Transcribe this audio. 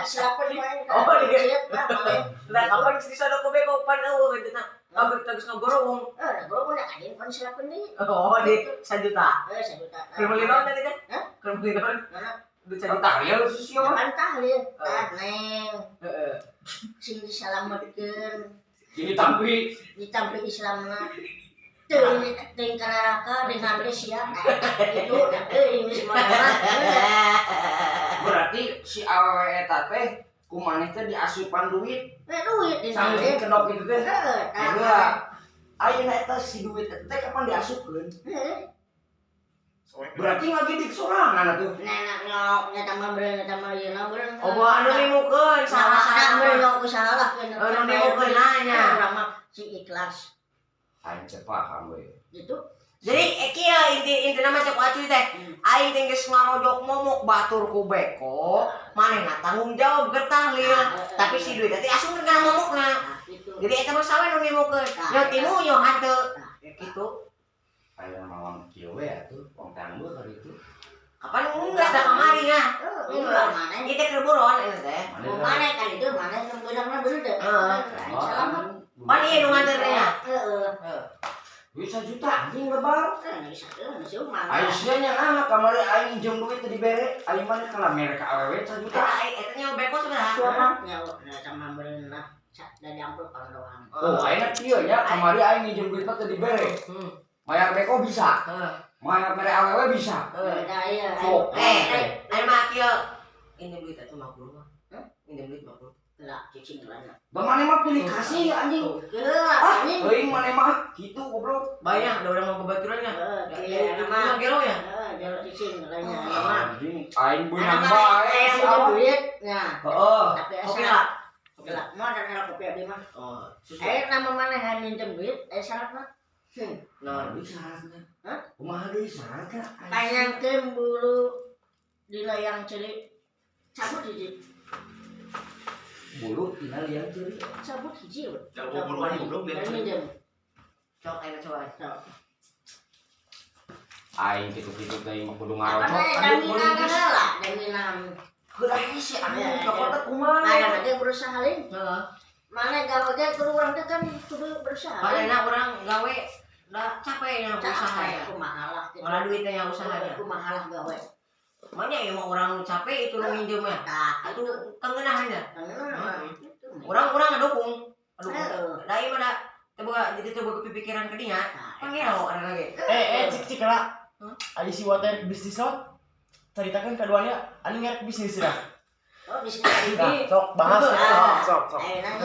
Silapan main. Oh, Siap lah main. Lah kapan di sana ko beko pan gitu na. Abot tagos nga gorong. Nagro na kanin kon silapan ni. Oh, di 1 juta. 1 juta. Kermalinon tadi kan? Hah? Kermalinon. Mana? Duit 1 juta. Ya susio. Pantah lieu. Neng. Heeh. Sing disalametkeun. Jadi tapi Ditampi Islamna. Teu ini teuing ka neraka dengan sia. Itu teuing geus mah. berarti si awewe eta teh kumaneh teh diasupan duit Duit di sambil sana. kedok itu teh. Heeh. Heula. Ayeuna eta si duit eta teh kapan diasupkeun? Berarti ngagidik sorangan atuh. Nenek nyok nyata mah beurang nyata mah ieu na beurang. Oh, anu nimukeun Salah salah. nyok salah keun. Anu nimukeun nanya. Urang mah si ikhlas. Aing teh paham we. Gitu. Jadi kieu inti nama cek acuy teh. Aing teh geus ngarojok momok batur ku beko, manehna tanggung jawab getah lil. Tapi si duit teh asup kana momokna. Gitu. Jadi eta mah sawe nu nimukeun. Nyo timu nyo hanteu. Gitu. Ayeuna mawang kieu we atuh, wong tangguh kali itu. Kapan enggak ada kamari nya. Ulah maneh. Kita kerburon ini teh. Maneh kan itu maneh nu beurangna beurang teh. Selamat. Pan ieu nu nganternya. Heeh. Duit 1 juta anjing lebar. Bisa teu mah. Aing sia nya anak kamari aing injem duit teh dibere, aing mah kalamer ka awewe 1 juta. Eta nya beko sebenarnya. Suara nyawa sama berenang dari amplop kalau doang. Oh, ayeuna kieu nya kamari aing injem duit teh dibere. Mayar beko bisa. Mayar mere awewe bisa. Beda ya. Lain mah kieu. Ini duit eta 50 mah. Ini duit 50. Lah cicing lainnya. Bagaimana mah pilih kasih anjing. Lah anjing. Euing maneh mah kitu goblok. Banyak ada orang mau kebaturan enggak? Iya Nama gelo ya? Jalur cicing lainnya. Anjing aing beunang Anak bae yang si punya awak. duit, ya. Heeh. Tapi Kopi asal. lah. Lah, mau ada kopi abi mah. Oh, susu. Nama mana yang minjem duit? Syarat mah. Nah, Bisa syaratna. Hah? Kumaha deui syaratna? Tanyangkeun bulu dina yang celik. Cabut hiji. Bulu tinggal liang ciri. Cabut hiji. Cabut buluan goblok biar minjem. cok ayo coba. Aing kitu-kitu teh mah kudu Apa ngarocok. daminan lah, daminan. Kudahi si Ya, anjing ya. cokotna kumaha? Mana dia berusaha lain? Heeh. Mana gawe ge kudu urang teh kan kudu berusaha. Padahal orang gawe udah capek yang usaha ya. Kumaha lah. Malah duitnya yang usahanya. Kumaha lah gawe. Makanya ya mau orang capek itu lu minjem ya. Tah, Itu kengenahannya. itu. Orang ngedukung. Aduh, Heeh. dari mana coba jadi coba kepikiran ke dia. Panggil lo ada lagi. Cik lah. Ayo si water bisnis lo. Ceritakan keduanya, anu ngerek bisnis lah. Oh, di sini. Nah, sok bahas. Ah. Sok. Ayo nanya.